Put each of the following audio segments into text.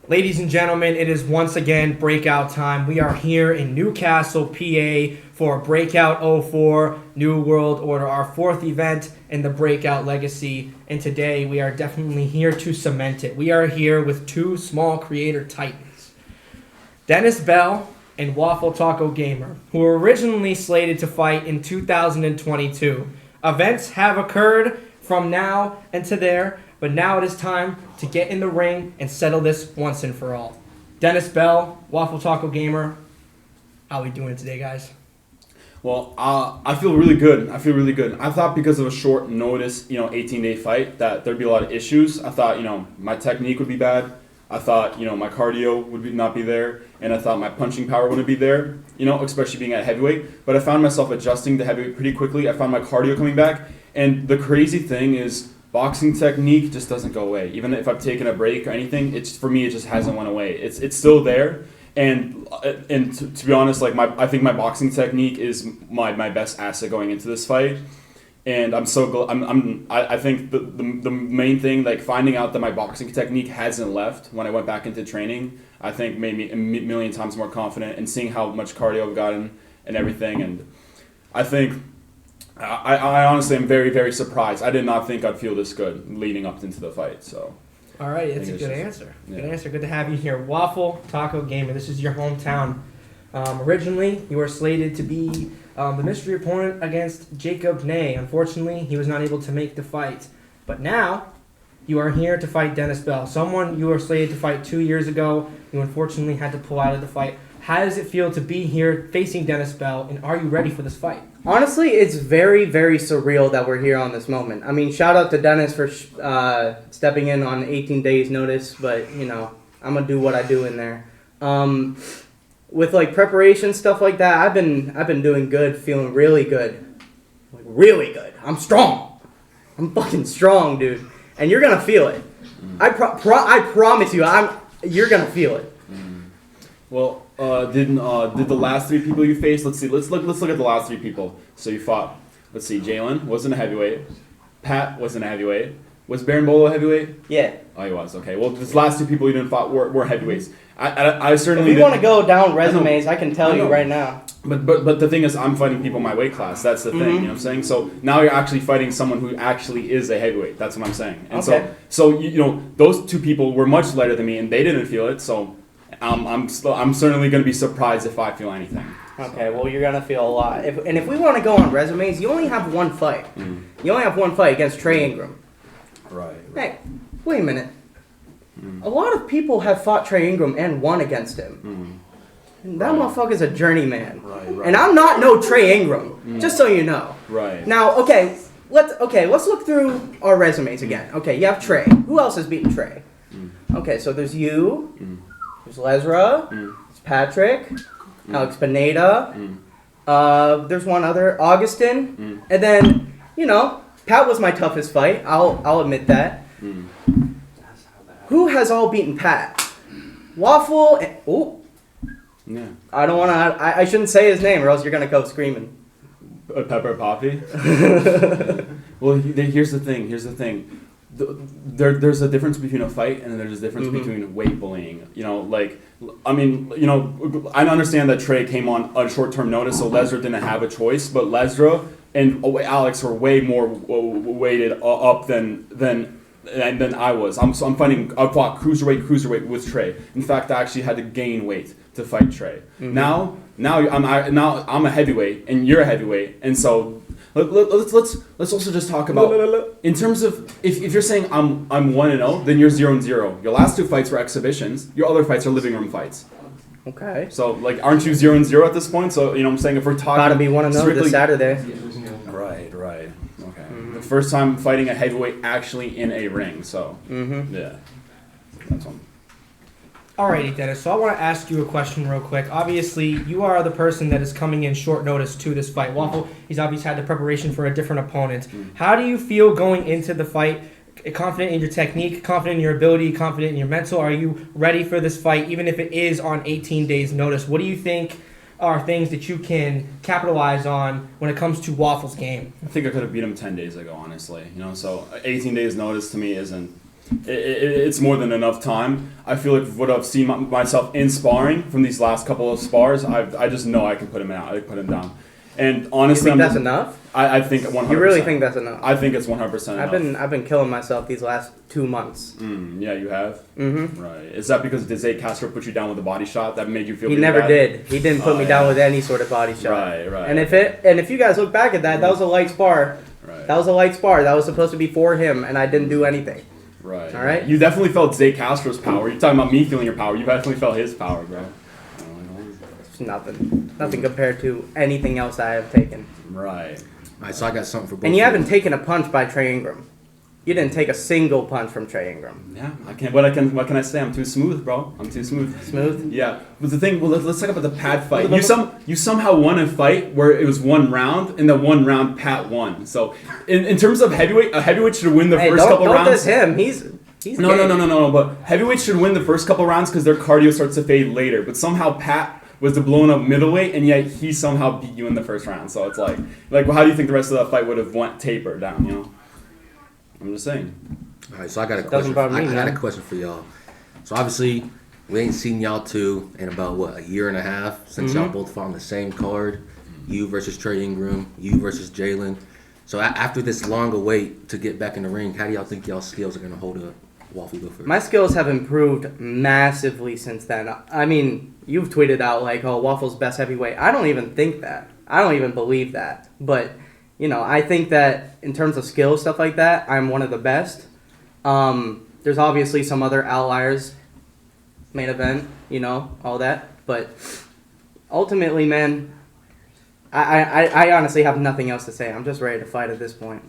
Ladies and gentlemen, it is once again breakout time. We are here in Newcastle, PA for Breakout 04 New World Order, our fourth event in the Breakout Legacy. And today we are definitely here to cement it. We are here with two small creator titans, Denis Bell and Waffletacogamer, who were originally slated to fight in 2022. Events have occurred from now and to there, but now it is time to get in the ring and settle this once and for all. Denis Bell, Waffletacogamer, how are we doing today, guys? Well, I feel really good. I thought because of a short notice, 18-day fight, that there'd be a lot of issues. I thought, my technique would be bad. I thought, my cardio would not be there. And I thought my punching power wouldn't be there, especially being at heavyweight. But I found myself adjusting to heavyweight pretty quickly. I found my cardio coming back. And the crazy thing is, boxing technique just doesn't go away. Even if I've taken a break or anything, for me it just hasn't went away. It's still there, and to be honest, I think my boxing technique is my best asset going into this fight, and I'm so glad. I think the main thing, finding out that my boxing technique hasn't left when I went back into training, I think made me a million times more confident, and seeing how much cardio I've gotten and everything, and I think. I honestly am very, very surprised. I did not think I'd feel this good leading up into the fight. So, all right, that's a good answer. Yeah. Good answer. Good to have you here, Waffletacogamer. This is your hometown. Originally, you were slated to be the mystery opponent against Jacob Ney. Unfortunately, he was not able to make the fight. But now, you are here to fight Denis Bell, someone you were slated to fight 2 years ago. You unfortunately had to pull out of the fight. How does it feel to be here facing Denis Bell, and are you ready for this fight? Honestly, it's very, very surreal that we're here on this moment. I mean, shout out to Denis for stepping in on 18 days notice, but, I'm going to do what I do in there. With, preparation, stuff like that, I've been doing good, feeling really good. Really good. I'm strong. I'm fucking strong, dude. And you're going to feel it. I promise you, you're going to feel it. Well, did the last three people you faced? Let's see. Let's look at the last three people. So you fought. Let's see. Jalen wasn't a heavyweight. Pat wasn't a heavyweight. Was Baron Bolo a heavyweight? Yeah. Oh, he was. Okay. Well, these last two people you didn't fight were heavyweights. I certainly. If you want to go down resumes, I can tell you right now. But the thing is, I'm fighting people in my weight class. That's the thing. You know what I'm saying? So now you're actually fighting someone who actually is a heavyweight. That's what I'm saying. And so those two people were much lighter than me, and they didn't feel it. So. I'm certainly going to be surprised if I feel anything. Okay, well, you're going to feel a lot. If we want to go on resumes, you only have one fight. You only have one fight against Trey Ingram. Right. Hey, wait a minute. A lot of people have fought Trey Ingram and won against him. That motherfucker's a journeyman. Right. And I'm not no Trey Ingram, just so you know. Right. Now, let's look through our resumes again. Okay, you have Trey. Who else has beaten Trey? Okay, so there's you. There's Lesra, there's Patrick, Alex Pineda, there's one other, Augustin, and then, Pat was my toughest fight, I'll admit that. Who has all beaten Pat? Waffle, yeah. I don't want to, I shouldn't say his name or else you're going to go screaming. Pepper Poppy? Well, here's the thing. There's a difference between a fight and there's a difference between weight bullying. I understand that Trey came on a short-term notice, so Lesra didn't have a choice. But Lesra and Alex were way more weighted up than I was. I fought cruiserweight with Trey. In fact, I actually had to gain weight to fight Trey. Now I'm a heavyweight and you're a heavyweight, and so. Let's also just talk about in terms of if you're saying I'm 1-0, then you're 0-0. Your last two fights were exhibitions. Your other fights are living room fights. Okay. So aren't you 0-0 at this point? So I'm saying if we're talking, gotta be 1-0 this Saturday. Right. Okay. The first time fighting a heavyweight actually in a ring. So yeah, that's one. Alrighty, Denis, so I want to ask you a question real quick. Obviously, you are the person that is coming in short notice to this fight. Waffle, he's obviously had the preparation for a different opponent. How do you feel going into the fight? Confident in your technique, confident in your ability, confident in your mental? Are you ready for this fight, even if it is on 18 days notice? What do you think are things that you can capitalize on when it comes to Waffle's game? I think I could have beat him 10 days ago, honestly. So 18 days notice to me isn't it's more than enough time. I feel like what I've seen myself in sparring from these last couple of spars, I just know I can put him out. I can put him down. And honestly, you think that's enough? I think 100%. You really think that's enough? I think it's 100% enough. I've been killing myself these last 2 months. Yeah, you have? Mm-hmm. Right. Is that because Zay Castro put you down with a body shot that made you feel He really never bad? did. He didn't put me down with any sort of body shot. Right. And if you guys look back at that, that was a light spar. Right. That was a light spar. That was supposed to be for him, and I didn't do anything. Right. All right. You definitely felt Zay Castro's power. You're talking about me feeling your power. You definitely felt his power, bro. It's nothing compared to anything else I have taken. Right. Alright, so I got something for both. And you of haven't taken a punch by Trey Ingram. You didn't take a single punch from Trey Ingram. Yeah, I can't. What can I say? I'm too smooth, bro. I'm too smooth. Smooth? Yeah, but the thing. Well, let's talk about the Pat fight. You somehow won a fight where it was 1 round, and the 1 round Pat won. So, in terms of heavyweight, a heavyweight should win the first couple rounds. Don't diss him. He's No. But heavyweight should win the first couple rounds because their cardio starts to fade later. But somehow Pat was the blown up middleweight, and yet he somehow beat you in the first round. So it's like, well, how do you think the rest of that fight would have went taper down? You know, I'm just saying. Alright, so I got a Doesn't question. bother me, I got a man. question for y'all. So obviously, we ain't seen y'all two in about a year and a half since y'all both fought on the same card. You versus Trey Ingram, you versus Jalen. So after this longer wait to get back in the ring, how do y'all think y'all skills are gonna hold up? Waffle, go first. My skills have improved massively since then. I mean, you've tweeted out like, "Oh, Waffle's best heavyweight." I don't even think that. I don't even believe that. But I think that in terms of skill, stuff like that, I'm one of the best. There's obviously some other outliers, main event, all that. But ultimately, man, I honestly have nothing else to say. I'm just ready to fight at this point.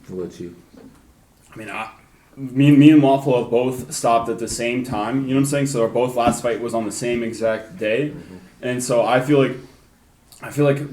What about you? I mean, me and Waffle have both stopped at the same time. You know what I'm saying? So our both last fight was on the same exact day, and so I feel like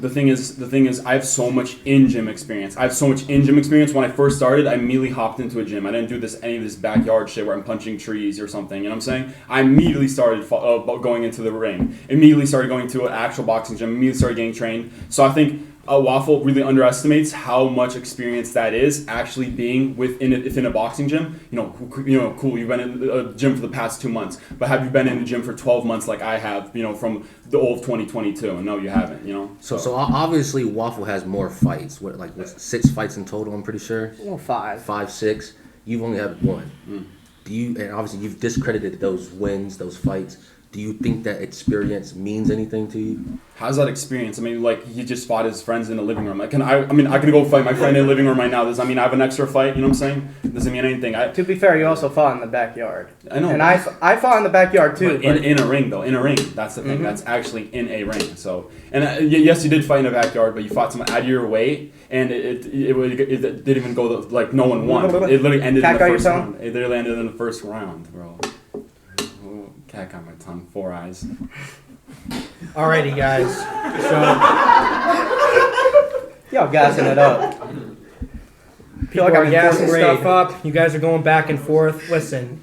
the thing is I have so much in-gym experience. When I first started, I immediately hopped into a gym. I didn't do any of this backyard shit where I'm punching trees or something. You know what I'm saying? I immediately started going into the ring. Immediately started going to an actual boxing gym. Immediately started getting trained. So I think Waffle really underestimates how much experience that is actually being within a boxing gym. Cool. You've been in a gym for the past 2 months, but have you been in the gym for 12 months like I have? From the old 2022, and no, you haven't. So obviously Waffle has more fights. What's 6 fights in total? I'm pretty sure. Well, 5. 5, 6. You've only had 1. And obviously you've discredited those wins, those fights. Do you think that experience means anything to you? How's that experience? I mean, he just fought his friends in the living room. I can go fight my friend in the living room right now. Does that mean I have an extra fight? You know what I'm saying? Doesn't mean anything. To be fair, you also fought in the backyard. I know. And I fought in the backyard too. But in a ring, though. In a ring. That's the thing. That's actually in a ring. So, and yes, you did fight in a backyard, but you fought someone out of your way, and it didn't even go, no one won. It literally ended in the first round. It literally ended in the first round, bro. Cat got my tongue, 4 eyes. Alrighty, guys. So y'all gassing it up. people are gassing stuff up. You guys are going back and forth. Listen,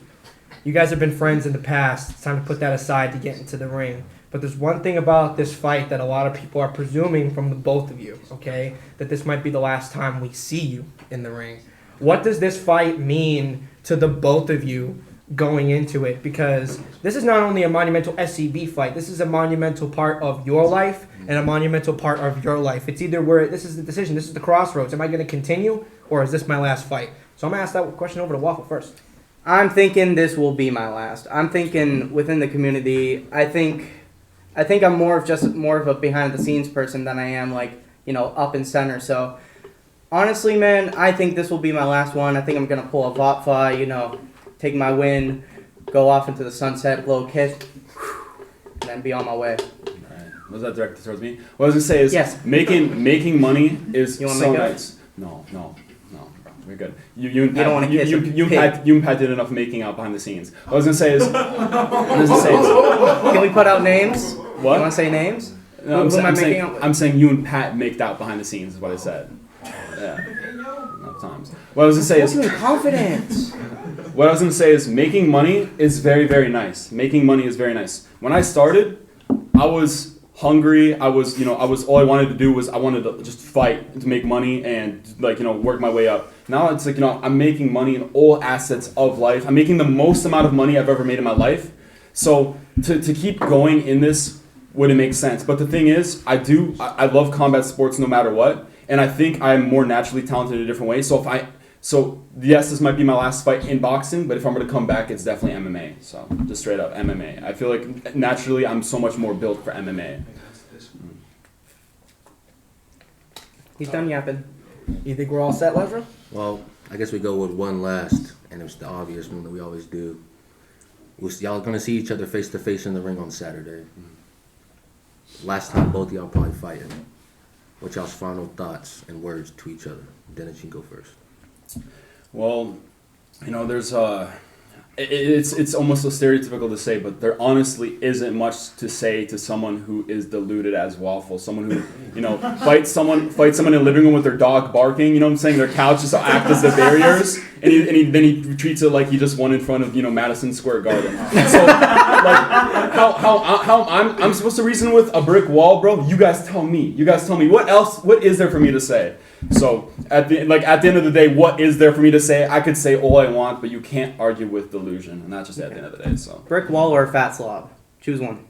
you guys have been friends in the past. It's time to put that aside to get into the ring. But there's one thing about this fight that a lot of people are presuming from the both of you, okay? That this might be the last time we see you in the ring. What does this fight mean to the both of you going into it? Because this is not only a monumental SCB fight, this is a monumental part of your life and a monumental part of your life. It's either where this is the decision, this is the crossroads. Am I going to continue, or is this my last fight? So I'm going to ask that question over to Waffle first. I'm thinking this will be my last. I'm thinking within the community, I think I'm more of a behind the scenes person than I am up in center. So honestly, man, I think this will be my last one. I think I'm going to pull a Vatfa, take my win, go off into the sunset, blow a kiss, and then be on my way. Right. Was that directed towards me? What I was gonna say is, yes. making money is you so make nice. No, bro, we're good. You and don't want to kiss you and Pat did enough making out behind the scenes. What I was gonna say is, can we put out names? What? You want to say names? No, who am I making out with? I'm saying you and Pat maked out behind the scenes is what I said. Yeah, enough times. What I was gonna say is confidence. What I was going to say is making money is very, very nice. Making money is very nice. When I started, I was hungry. I was, all I wanted to do was I wanted to just fight to make money and like, work my way up. Now it's like, I'm making money in all assets of life. I'm making the most amount of money I've ever made in my life. So to keep going in this wouldn't make sense. But the thing is, I love combat sports no matter what. And I think I'm more naturally talented in a different way. So yes, this might be my last fight in boxing, but if I'm going to come back, it's definitely MMA. So just straight up MMA. I feel like naturally I'm so much more built for MMA. He's done yapping. You think we're all set, Lesra? Well, I guess we go with one last, and it's the obvious one that we always do. Y'all gonna see each other face to face in the ring on Saturday. Last time both of y'all probably fighting. What's y'all's final thoughts and words to each other? Dennis, you can go first. Well, there's it's almost so stereotypical to say, but there honestly isn't much to say to someone who is deluded as Waffle. Someone who, fights someone in the living room with their dog barking, you know what I'm saying? Their couch just act as the barriers, and then he treats it like he just won in front of, Madison Square Garden. So, like, how I'm supposed to reason with a brick wall, bro? You guys tell me. What is there for me to say? So at the end of the day, what is there for me to say? I could say all I want, but you can't argue with delusion, and that's just at the end of the day. So Brick wall or fat slob? Choose one.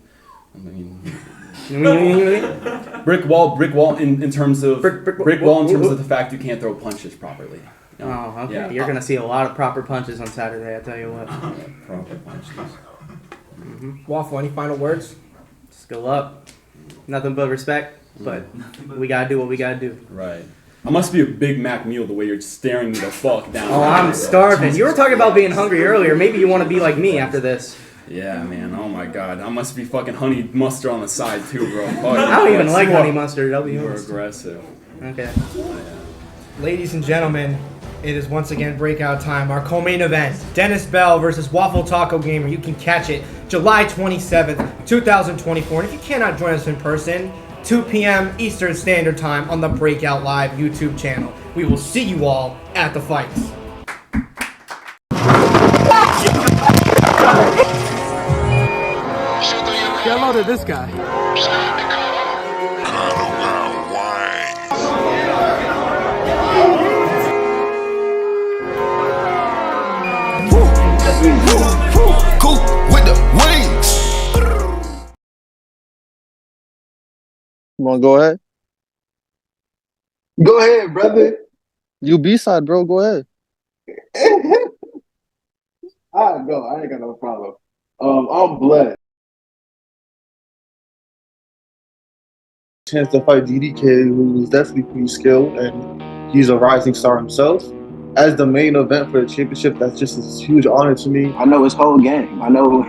I mean, brick wall in terms of brick wall in terms of the fact you can't throw punches properly. Oh, okay. Yeah. You're gonna see a lot of proper punches on Saturday. I tell you what. Proper punches. Waffle, any final words? Skill up. Nothing but respect, but we gotta do what we gotta do. Right. I must be a Big Mac meal the way you're staring me the fuck down. Oh, I'm starving. You were talking about being hungry earlier. Maybe you want to be like me after this. Yeah, man. Oh my god. I must be fucking honey mustard on the side too, bro. I don't even like honey mustard. I'll be You were honest. aggressive. Okay. Ladies and gentlemen, it is once again breakout time. Our co-main event, Denis Bell versus Waffletacogamer. You can catch it July 27th, 2024. And if you cannot join us in person, 2 p.m. Eastern Standard Time on the Breakout Live YouTube channel. We will see you all at the fights. Say hello to this guy. Cool with the wings. Come on, go ahead. Go ahead, brother. You B-side, bro. Go ahead. I'll go. I ain't got no problem. I'm blessed. Chance to fight DDK, who is definitely pretty skilled, and he's a rising star himself. As the main event for the championship, that's just a huge honor to me. I know his whole game. I know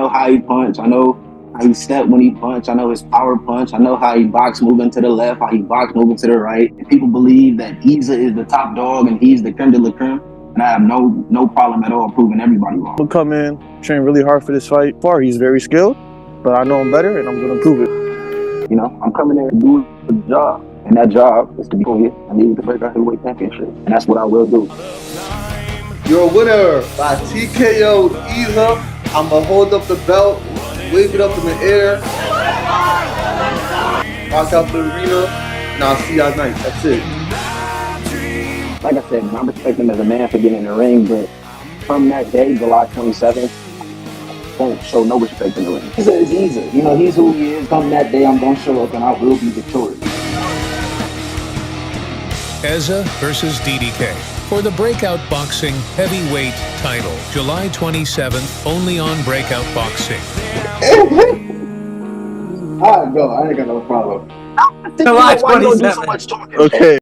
how he punch. I know how he step when he punch. I know his power punch. I know how he box moving to the left, how he box moving to the right. And people believe that Isa is the top dog and he's the creme de la creme. And I have no problem at all proving everybody wrong. I'm gonna come in, train really hard for this fight. He's very skilled, but I know I'm better, and I'm gonna prove it. I'm coming there to do the job. And that job is to be here. I need to break out heavyweight championship. And that's what I will do. You're a winner by TKO Isa. I'm gonna hold up the belt, wave it up in the air, walk out the arena, and I'll see y'all tonight. That's it. Like I said, man, I respect him as a man for getting in the ring, but from that day, July 27th, won't show no respect in the ring. It's easy. He's who he is. Come that day, I'm going to show up and I will be victorious. Eza versus DDK for the Breakout Boxing Heavyweight title, July 27th, only on Breakout Boxing. I'll go. I ain't got no problem. July 27th. So much talking. Okay.